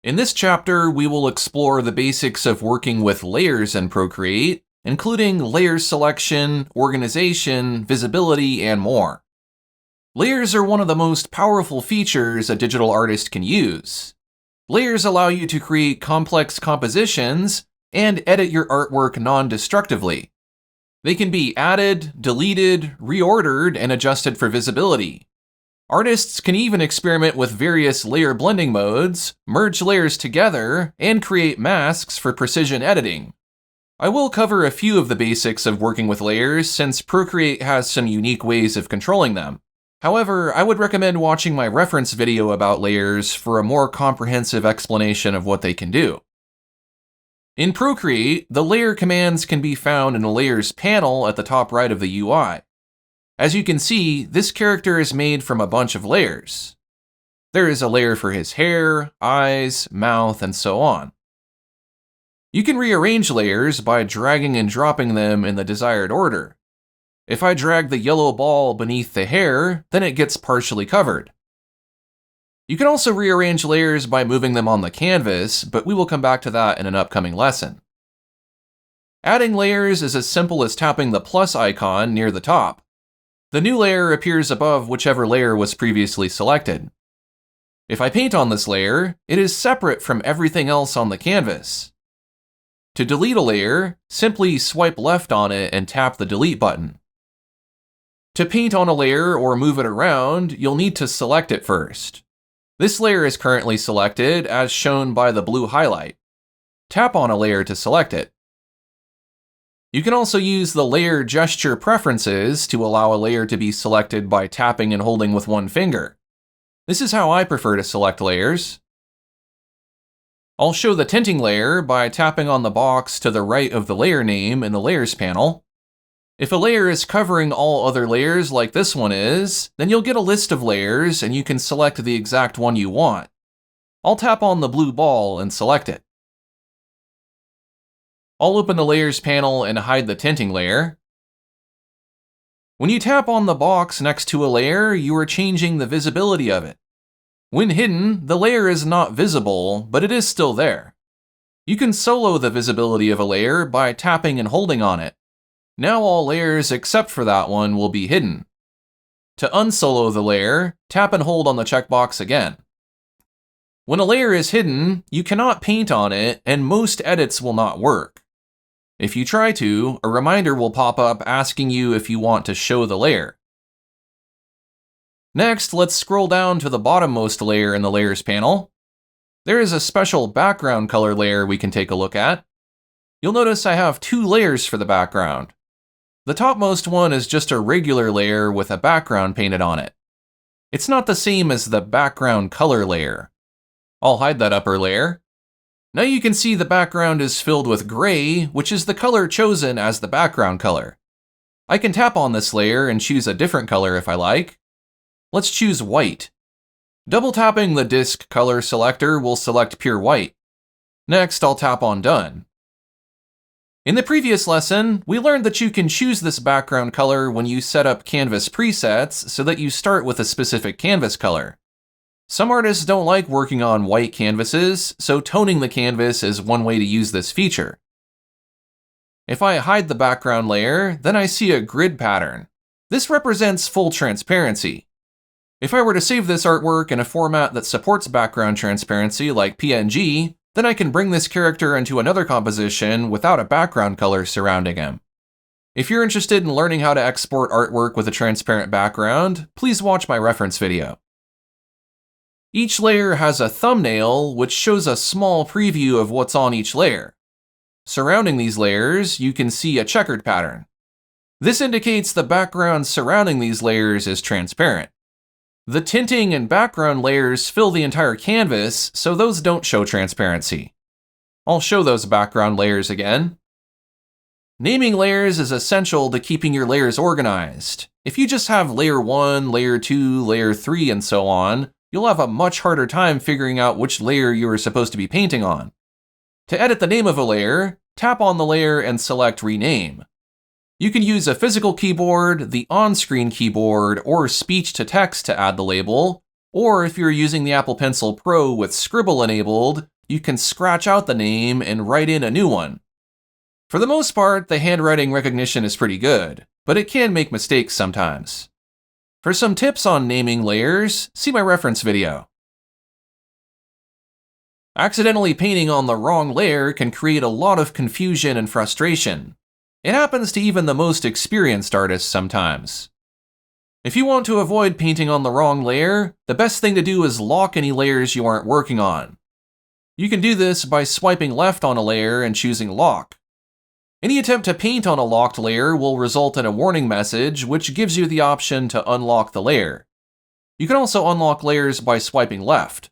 In this chapter, we will explore the basics of working with layers in Procreate, including layer selection, organization, visibility, and more. Layers are one of the most powerful features a digital artist can use. Layers allow you to create complex compositions and edit your artwork non-destructively. They can be added, deleted, reordered, and adjusted for visibility. Artists can even experiment with various layer blending modes, merge layers together, and create masks for precision editing. I will cover a few of the basics of working with layers since Procreate has some unique ways of controlling them. However, I would recommend watching my reference video about layers for a more comprehensive explanation of what they can do. In Procreate, the layer commands can be found in the Layers panel at the top right of the UI. As you can see, this character is made from a bunch of layers. There is a layer for his hair, eyes, mouth, and so on. You can rearrange layers by dragging and dropping them in the desired order. If I drag the yellow ball beneath the hair, then it gets partially covered. You can also rearrange layers by moving them on the canvas, but we will come back to that in an upcoming lesson. Adding layers is as simple as tapping the plus icon near the top. The new layer appears above whichever layer was previously selected. If I paint on this layer, it is separate from everything else on the canvas. To delete a layer, simply swipe left on it and tap the delete button. To paint on a layer or move it around, you'll need to select it first. This layer is currently selected, as shown by the blue highlight. Tap on a layer to select it. You can also use the layer gesture preferences to allow a layer to be selected by tapping and holding with one finger. This is how I prefer to select layers. I'll show the tinting layer by tapping on the box to the right of the layer name in the Layers panel. If a layer is covering all other layers like this one is, then you'll get a list of layers and you can select the exact one you want. I'll tap on the blue ball and select it. I'll open the Layers panel and hide the tinting layer. When you tap on the box next to a layer, you are changing the visibility of it. When hidden, the layer is not visible, but it is still there. You can solo the visibility of a layer by tapping and holding on it. Now all layers except for that one will be hidden. To unsolo the layer, tap and hold on the checkbox again. When a layer is hidden, you cannot paint on it and most edits will not work. If you try to, a reminder will pop up asking you if you want to show the layer. Next, let's scroll down to the bottommost layer in the Layers panel. There is a special background color layer we can take a look at. You'll notice I have two layers for the background. The topmost one is just a regular layer with a background painted on it. It's not the same as the background color layer. I'll hide that upper layer. Now you can see the background is filled with gray, which is the color chosen as the background color. I can tap on this layer and choose a different color if I like. Let's choose white. Double tapping the disk color selector will select pure white. Next, I'll tap on Done. In the previous lesson, we learned that you can choose this background color when you set up canvas presets so that you start with a specific canvas color. Some artists don't like working on white canvases, so toning the canvas is one way to use this feature. If I hide the background layer, then I see a grid pattern. This represents full transparency. If I were to save this artwork in a format that supports background transparency like PNG, then I can bring this character into another composition without a background color surrounding him. If you're interested in learning how to export artwork with a transparent background, please watch my reference video. Each layer has a thumbnail, which shows a small preview of what's on each layer. Surrounding these layers, you can see a checkered pattern. This indicates the background surrounding these layers is transparent. The tinting and background layers fill the entire canvas, so those don't show transparency. I'll show those background layers again. Naming layers is essential to keeping your layers organized. If you just have layer 1, layer 2, layer 3, and so on, you'll have a much harder time figuring out which layer you are supposed to be painting on. To edit the name of a layer, tap on the layer and select Rename. You can use a physical keyboard, the on-screen keyboard, or speech-to-text to add the label, or if you're using the Apple Pencil Pro with Scribble enabled, you can scratch out the name and write in a new one. For the most part, the handwriting recognition is pretty good, but it can make mistakes sometimes. For some tips on naming layers, see my reference video. Accidentally painting on the wrong layer can create a lot of confusion and frustration. It happens to even the most experienced artists sometimes. If you want to avoid painting on the wrong layer, the best thing to do is lock any layers you aren't working on. You can do this by swiping left on a layer and choosing Lock. Any attempt to paint on a locked layer will result in a warning message, which gives you the option to unlock the layer. You can also unlock layers by swiping left.